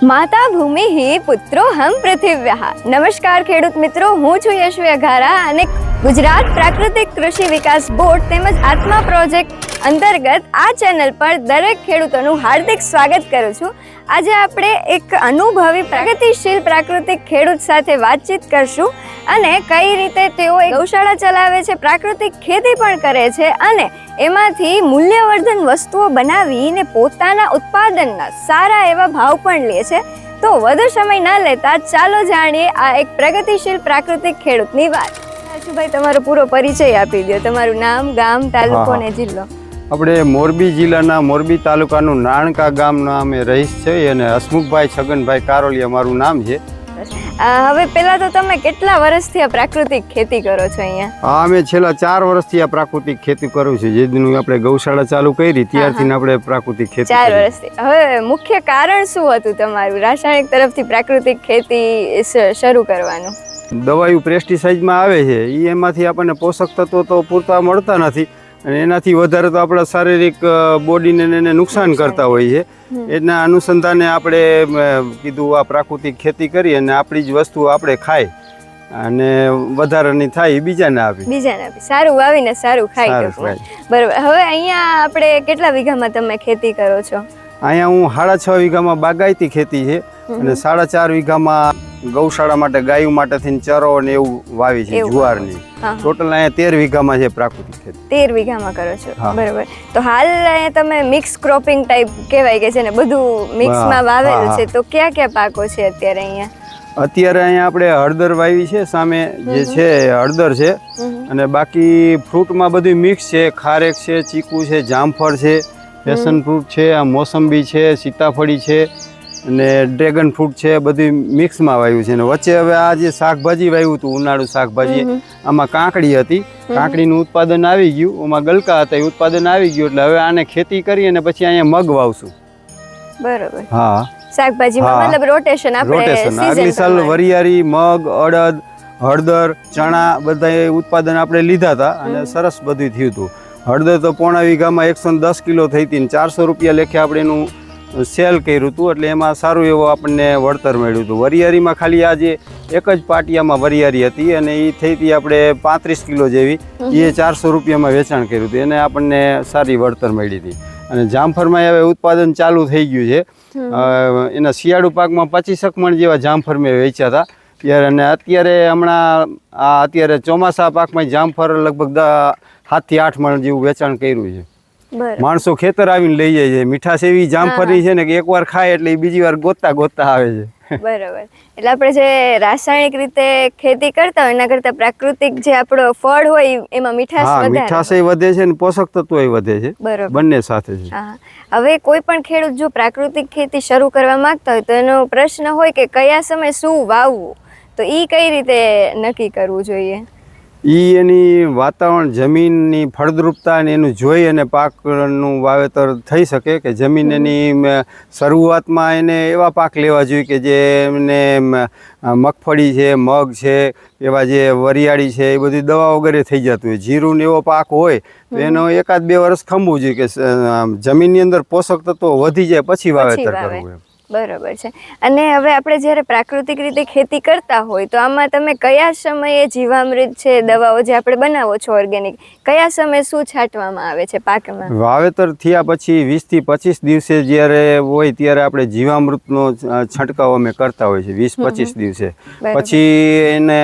માતા ભૂમિ પુત્રો હમ પૃથિવ્યઃ। નમસ્કાર ખેડૂત મિત્રો, હું છું યશવી અઘારા અને ગુજરાત પ્રાકૃતિક કૃષિ વિકાસ બોર્ડ તેમજ આત્મા પ્રોજેક્ટ અંતર્ગત આ ચેનલ પર દરેક ખેડૂતોનું હાર્દિક સ્વાગત કરું છું। આજે આપણે એક અનુભવી પ્રગતિશીલ પ્રાકૃતિક ખેડૂત સાથે વાતચીત કરશું અને કઈ રીતે તેઓ ગૌશાળા ચલાવે છે, પ્રાકૃતિક ખેતી પણ કરે છે અને એમાંથી મૂલ્યવર્ધન વસ્તુઓ બનાવીને પોતાના ઉત્પાદનના સારા એવા ભાવ પણ લે છે। તો વધુ સમય ન લેતા ચાલો જાણીએ આ એક પ્રગતિશીલ પ્રાકૃતિક ખેડૂતની વાત। ભાઈ, તમારો પૂરો પરિચય આપી દો, તમારું નામ, ગામ, તાલુકો અને જિલ્લો। આપણે મોરબી જિલ્લાના મોરબી તાલુકાનું નાણકા ગામના અમે રહીશ છે અને હસમુખભાઈ છગનભાઈ કારોલિયા મારું નામ છે। હવે પેલા તો તમે કેટલા વર્ષથી આ પ્રાકૃતિક ખેતી કરો છો અહીંયા? હા, અમે છેલ્લા 4 વર્ષથી આ પ્રાકૃતિક ખેતી કરું છું। જે દિન આપણે ગૌશાળા ચાલુ કરી ત્યારથી આપણે પ્રાકૃતિક ખેતી 4 વર્ષથી। હવે મુખ્ય કારણ શું હતું તમારું રાસાયણિક તરફથી પ્રાકૃતિક ખેતી શરૂ કરવાનું? દવાયું પેસ્ટિસાઇડમાં આવે છે, એમાંથી આપણને પોષક તત્વો તો પૂરતા મળતા નથી અને એનાથી વધારે તો આપણા શારીરિક બોડીને એને નુકસાન કરતા હોય છે। એના અનુસંધાને આપણે કીધું આ પ્રાકૃતિક ખેતી કરી અને આપણી જ વસ્તુ આપણે ખાઈ અને વધારાની થાય બીજાને આપી સારું વાવીને સારું ખાઈ। બરોબર। હવે અહીંયા આપણે કેટલા વીઘામાં તમે ખેતી કરો છો? અહીંયા હું 6.5 વીઘામાં બાગાયતી ખેતી છે અને 4.5 વીઘામાં ગૌશાળા માટે ગાયો માટે થઈને ચરો ને એવું વાવી છે, જુવારની। ટોટલ અહીંયા 13 વીઘામાં છે પ્રાકૃતિક ખેતી। 13 વીઘામાં કરો છો, બરોબર। તો હાલ અહીંયા તમે મિક્સ ક્રોપિંગ ટાઈપ કહેવાય કે છે ને, બધું મિક્સમાં વાવેલું છે, તો કયા કયા પાકો છે અત્યારે અહીંયા? અત્યારે અહીંયા આપણે હળદર વાવી છે, સામે જે છે હળદર છે અને બાકી ફ્રૂટમાં બધું મિક્સ છે। ખારેક છે, ચીકુ છે, જામફળ છે, પેશન ફ્રૂટ છે, આ મોસંબી છે, સીતાફળી છે અને ડ્રેગન ફ્રૂટ છે, બધું મિક્સમાં વાવ્યું છે। અને વચ્ચે હવે આ જે શાકભાજી વાવ્યું હતું, ઉનાળુ શાકભાજી, આમાં કાકડી હતી, કાકડીનું ઉત્પાદન આવી ગયું, એમાં ગલકા હતા, એ ઉત્પાદન આવી ગયું એટલે હવે આને ખેતી કરી અને પછી અહીંયા મગ વાવશું। બરોબર। હા, શાકભાજીમાં મતલબ રોટેશન આગલી સાલ વરિયાળી, મગ, અડદ, હળદર, ચણા બધા ઉત્પાદન આપણે લીધા હતા અને સરસ બધું થયું હતું। હળદર તો 1.5 વીઘામાં 110 કિલો થઈ હતી, 400 રૂપિયા લેખે આપણે એનું સેલ કર્યું હતું એટલે એમાં સારું એવું આપણને વળતર મળ્યું હતું। વરિયાળીમાં ખાલી આજે એક જ પાટિયામાં વરિયાળી હતી અને એ થઈ હતી આપણે 35 કિલો જેવી, એ 400 રૂપિયામાં વેચાણ કર્યું હતું, એને આપણને સારી વળતર મળી હતી। અને જામફળમાં હવે ઉત્પાદન ચાલુ થઈ ગયું છે। એના શિયાળુ પાકમાં 25 મણ જેવા જામફળ મેં વેચ્યા હતા ત્યારે, અને અત્યારે હમણાં અત્યારે ચોમાસા પાકમાં જામફળ લગભગ 7 થી 8 મણ જેવું વેચાણ કર્યું છે। માણસો ખેતર આવીને લઈ જાય છે। મીઠાશ એવી જામફળી છે ને કે એકવાર ખાય એટલે બીજી વાર ગોતતા આવે છે। બરાબર। એટલે આપણે જે રાસાયણિક રીતે ખેતી કરતા હોય એના કરતા પ્રાકૃતિક જે આપણો ફળ હોય એમાં મીઠાશ વધે છે ને પોષક તત્વો વધે છે, બંને સાથે છે। હવે કોઈ પણ ખેડૂત જો પ્રાકૃતિક ખેતી શરૂ કરવા માંગતા હોય તો એનો પ્રશ્ન હોય કે કયા સમય શું વાવવું, તો એ કઈ રીતે નક્કી કરવું જોઈએ? એની વાતાવરણ, જમીનની ફળદ્રુપતા અને એનું જોઈ અને પાકનું વાવેતર થઈ શકે કે જમીન એની શરૂઆતમાં એને એવા પાક લેવા જોઈએ કે જે એમને મગફળી છે, મગ છે, એવા જે વરિયાળી છે, એ બધી દવા વગેરે થઈ જતું હોય। જીરું એવો પાક હોય તો એનો 1-2 વર્ષ ખંભવું જોઈએ કે જમીનની અંદર પોષક તત્વો વધી જાય પછી વાવેતર કરવું। બરોબર છે। અને હવે આપણે જ્યારે પ્રાકૃતિક રીતે ખેતી કરતા હોય તો આમાં તમે કયા સમયે જીવામૃત છે, દવાઓ જે આપણે બનાવો છો ઓર્ગેનિક, કયા સમયે શું છાંટવામાં આવે છે પાકમાં? વાવેતર થયા પછી 20 થી 25 દિવસે જ્યારે હોય ત્યારે આપણે જીવામૃતનો છંટકાવ અમે કરતા હોય છે, 20-25 દિવસે। પછી એને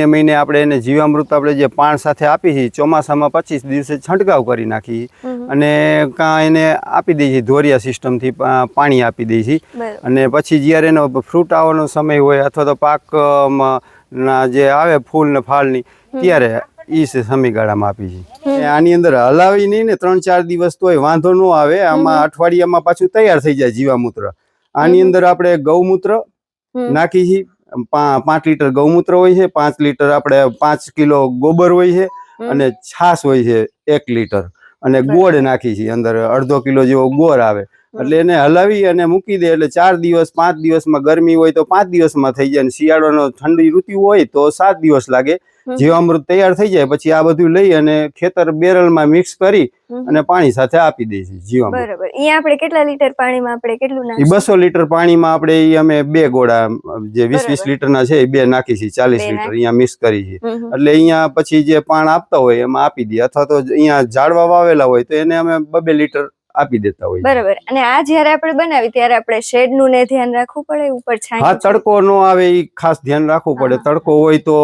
મહિને આપણે એને જીવામૃત આપણે જે પાણ સાથે આપી છીએ, ચોમાસામાં 25 દિવસે છંટકાવ કરી નાખી અને કાં એને આપી દઈએ છીએ, ધોરિયા સિસ્ટમથી પાણી આપી દઈએ છીએ। અને પછી જ્યારે એનો ફ્રૂટ આવવાનો સમય હોય અથવા તો પાકમાં જે આવે ફૂલ ને ફાળની ત્યારે એ સમયગાળામાં આપી છે। આની અંદર હલાવી નહીં ને 3-4 દિવસ તોય વાંધો ન આવે, આમાં અઠવાડિયામાં પાછું તૈયાર થઈ જાય જીવામૂત્ર। આની અંદર આપણે ગૌમૂત્ર નાખી છીએ, 5 લીટર ગૌમૂત્ર હોય છે, 5 લીટર આપણે 5 કિલો ગોબર હોય છે અને છાશ હોય છે 1 લીટર અને ગોળ નાખી છીએ, અંદર 1/2 કિલો જેવો ગોળ આવે એટલે એને હલાવી અને મૂકી દે એટલે 4 દિવસ 5 દિવસમાં, ગરમી હોય તો 5 દિવસમાં થઈ જાય, અને શિયાળાનો ઠંડી ઋતુ હોય તો 7 દિવસ લાગે જીવામૃત તૈયાર થઈ જાય પછી આ બધું લઈ અને ખેતર બેરલમાં મિક્સ કરી અને પાણી સાથે આપી દઈએ છીએ જીવામૃત. બરાબર. અહીંયા આપણે કેટલા લીટર પાણીમાં આપણે કેટલું એ નાખીશું? 200 લીટર પાણીમાં આપણે ઈ અમે 2 ગોળા જે 20-20 લીટરના છે એ 2 નાખી છીએ, 40 લીટર અહીંયા મિક્સ કરી છે. એટલે અહીંયા પછી જે પાણ આપતા હોય એમાં આપી દઈએ, અથવા તો અહીંયા ઝાડવા વાવેલા હોય તો એને અમે 2-2 લીટર આપી દેતા હોય. બરાબર. અને આ જ્યારે આપણે બનાવી ત્યારે આપણે શેડ નું ને ધ્યાન રાખવું પડે, ઉપર છાંય? હા, તડકો નો આવે એ ખાસ ધ્યાન રાખવું પડે. તડકો હોય તો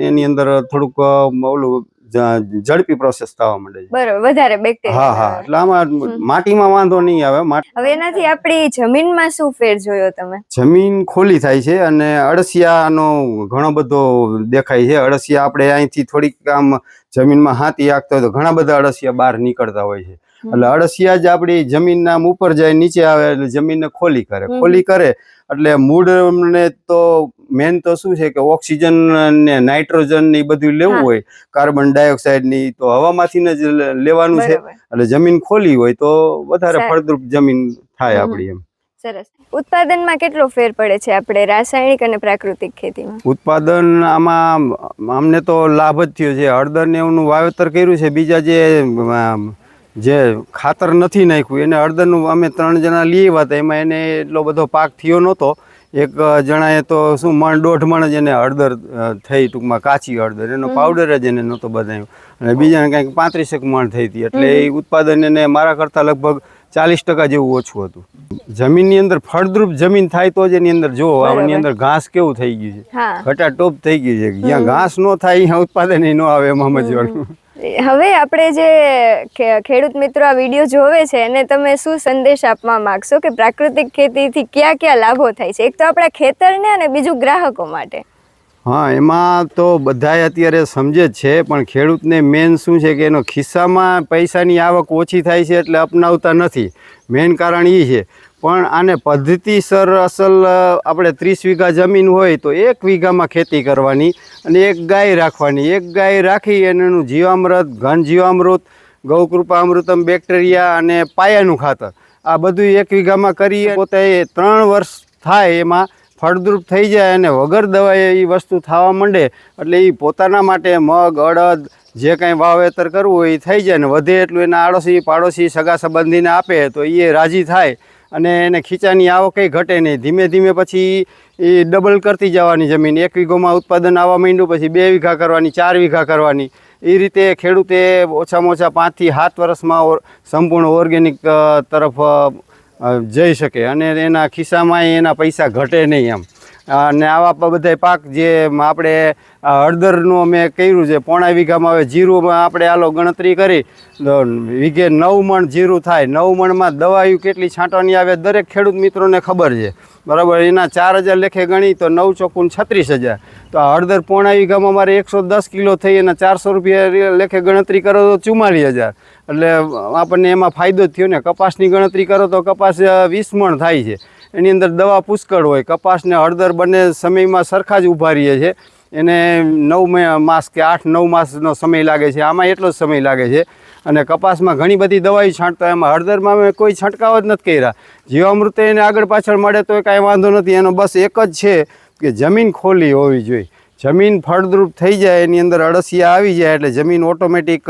એની અંદર થોડુંક ઓલું ઝડપી પ્રોસેસ થવા માંડે છે. બરાબર, વધારે બેક્ટેરિયા. હા હા, એટલે આમાં માટીમાં વાંધો નહીં આવે. હવે એનાથી આપણી જમીનમાં શું ફેર જોયો તમે? જમીન ખોલી થાય છે અને અળસિયાનો ઘણો બધો દેખાય છે. અળસિયા આપણે અહીંથી થોડીક આમ જમીનમાં હાથી આંકતા હોય તો ઘણા બધા અળસિયા બહાર નીકળતા હોય છે. એટલે અળસિયા જ આપણી જમીનના ઉપર જાય, નીચે આવે એટલે જમીનને ખોલી કરે એટલે મૂળને તો મેન તો શું છે કે ઓક્સિજન ને નાઇટ્રોજન ને બધું લેવું હોય, કાર્બન ડાયોક્સાઇડ ની તો હવામાંથી જ લેવાનું છે. એટલે જમીન ખોલી હોય તો વધારે ફળદ્રુપ જમીન થાય આપણી. એમ સરસ. ઉત્પાદનમાં કેટલો ફેર પડે છે આપણે રાસાયણિક અને પ્રાકૃતિક ખેતીમાં? ઉત્પાદન આમાં અમને તો લાભ જ થયો છે. હળદર ને એનું વાવેતર કર્યું છે. બીજા જે ખાતર નથી નાખ્યું એને હળદરનું અમે 3 જણા લઈ આવ્યા હતા, એમાં એને એટલો બધો પાક થયો નહોતો. એક જણાએ તો શું 1.5 મણ જ એને હળદર થઈ, ટૂંકમાં કાચી હળદર, એનો પાવડર જ એને નહોતો બનાવ્યો. અને બીજાને કંઈક 35 મણ થઈ હતી. એટલે એ ઉત્પાદન એને મારા કરતાં લગભગ 40% જેવું ઓછું હતું. જમીનની અંદર ફળદ્રુપ જમીન થાય તો જ એની અંદર જો આની અંદર ઘાસ કેવું થઈ ગયું છે, ઘટાટોપ થઈ ગયું છે. જ્યાં ઘાસ ન થાય ત્યાં ઉત્પાદન ન આવે, એમાં સમજવાનું. હવે આપણે જે ખેડૂત મિત્રો આ વિડીયો જોવે છે એને તમે શું સંદેશ આપવા માંગશો કે પ્રાકૃતિક ખેતીથી કયા કયા લાભો થાય છે? એક તો આપણા ખેતરને અને બીજું ગ્રાહકો માટે. હા, એમાં તો બધાય અત્યારે સમજે જ છે, પણ ખેડૂતને મેન શું છે કે એનો ખિસ્સામાં પૈસાની આવક ઓછી થાય છે એટલે અપનાવતા નથી. મેન કારણ એ છે. પણ આને પદ્ધતિસર અસલ આપણે 30 વીઘા જમીન હોય તો 1 વીઘામાં ખેતી કરવાની અને 1 ગાય રાખવાની. 1 ગાય રાખી અને એનું જીવામૃત, ઘન જીવામૃત, ગૌકૃપા અમૃતમ, બેક્ટેરિયા અને પાયાનું ખાતર આ બધું 1 વીઘામાં કરી પોતે 3 વર્ષ થાય એમાં ફળદ્રુપ થઈ જાય અને વગર દવાએ એ વસ્તુ થવા માંડે એટલે એ પોતાના માટે મગ, અડદ જે કાંઈ વાવેતર કરવું હોય એ થઈ જાય ને વધે એટલું એના આડોશી પાડોશી સગા સંબંધીને આપે તો એ રાજી થાય અને એને ખીચાની આવક ઘટે નહીં. ધીમે ધીમે પછી એ ડબલ કરતી જવાની જમીન. 1 વીઘોમાં ઉત્પાદન આવવા માંડ્યું પછી 2 વીઘા કરવાની, 4 વીઘા કરવાની. એ રીતે ખેડૂતે ઓછામાં ઓછા 5 થી 7 વર્ષમાં સંપૂર્ણ ઓર્ગેનિક તરફ જઈ શકે અને એના ખિસ્સામાં એના પૈસા ઘટે નહીં એમ. અને આવા બધા પાક જે આપણે હળદરનું અમે કર્યું છે 0.5 વીઘામાં. હવે જીરુંમાં આપણે આલો ગણતરી કરી વીઘે 9 મણ જીરું થાય. 9 મણમાં દવાયું કેટલી છાંટવાની આવે દરેક ખેડૂત મિત્રોને ખબર છે, બરાબર. એના 4000 લેખે ગણી તો 9 ચોકું 36,000. તો આ હળદર 0.5 વીઘામાં મારે 110 કિલો થઈ એના 400 રૂપિયા લેખે ગણતરી કરો તો 44,000. એટલે આપણને એમાં ફાયદો જ થયો ને. કપાસની ગણતરી કરો તો કપાસ 20 મણ થાય છે. એની અંદર દવા પુષ્કળ હોય. કપાસ ને હળદર બંને સમયમાં સરખા જ ઊભા રહીએ છે. એને 9 માસ કે 8-9 માસનો સમય લાગે છે. આમાં એટલો જ સમય લાગે છે. અને કપાસમાં ઘણી બધી દવાઈ છાંટતા, એમાં હળદરમાં અમે કોઈ છંટકાવ જ નથી કર્યા. જીવામૃત એને આગળ પાછળ મળે તો કાંઈ વાંધો નથી. એનો બસ એક જ છે કે જમીન ખોલી હોવી જોઈએ. જમીન ફળદ્રુપ થઈ જાય, એની અંદર અળસિયા આવી જાય એટલે જમીન ઓટોમેટિક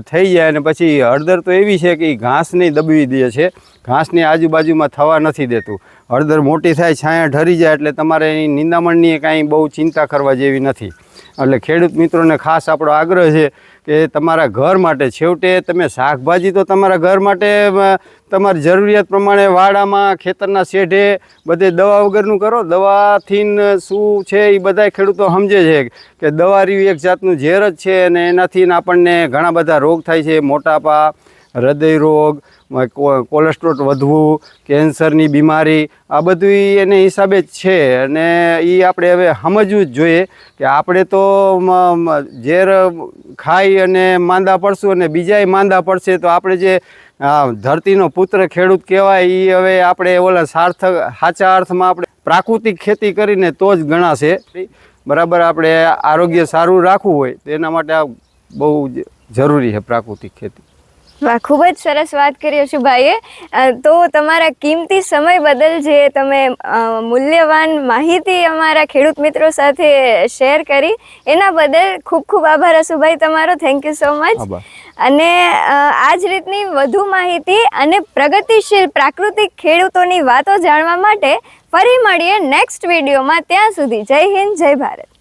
થઈ જાય. અને પછી હળદર તો એવી છે કે ઘાસને દબવી દે છે, ઘાસની આજુબાજુમાં થવા નથી દેતું. હળદર મોટી થાય, છાંયા ઢરી જાય એટલે તમારે એની નિંદામણની કાંઈ બહુ ચિંતા કરવા જેવી નથી. એટલે ખેડૂત મિત્રોને ખાસ આપણો આગ્રહ છે કે તમારા ઘર માટે, છેવટે તમે શાકભાજી તો તમારા ઘર માટે તમારી જરૂરિયાત પ્રમાણે વાડામાં, ખેતરના શેઢે બધે દવા વગરનું કરો. દવાથી શું છે એ બધા ખેડૂતો સમજે છે કે દવા રહ્યું એક જાતનું ઝેર જ છે અને એનાથી આપણને ઘણા બધા રોગ થાય છે. મોટાપા, હૃદય રોગ, કોલેસ્ટ્રોલ વધવું, કેન્સરની બીમારી, આ બધું એને હિસાબે જ છે. અને એ આપણે હવે સમજવું જ જોઈએ કે આપણે તો ઝેર ખાઈ અને માંદા પડશું અને બીજાય માંદા પડશે તો આપણે જે ધરતીનો પુત્ર ખેડૂત કહેવાય એ હવે આપણે ઓલા સાચા અર્થમાં આપણે પ્રાકૃતિક ખેતી કરીને તો જ ગણાશે, બરાબર. આપણે આરોગ્ય સારું રાખવું હોય તો એના માટે આ બહુ જરૂરી છે પ્રાકૃતિક ખેતી. વાહ, ખૂબ જ સરસ વાત કરી અશુભાઈએ. તો તમારા કિંમતી સમય બદલ જે તમે મૂલ્યવાન માહિતી અમારા ખેડૂત મિત્રો સાથે શેર કરી એના બદલ ખૂબ ખૂબ આભાર અશુભાઈ તમારો. Thank you so much. અને આ જ રીતની વધુ માહિતી અને પ્રગતિશીલ પ્રાકૃતિક ખેડૂતોની વાતો જાણવા માટે ફરી મળીએ નેક્સ્ટ વિડીયોમાં. ત્યાં સુધી જય હિન્દ, જય ભારત.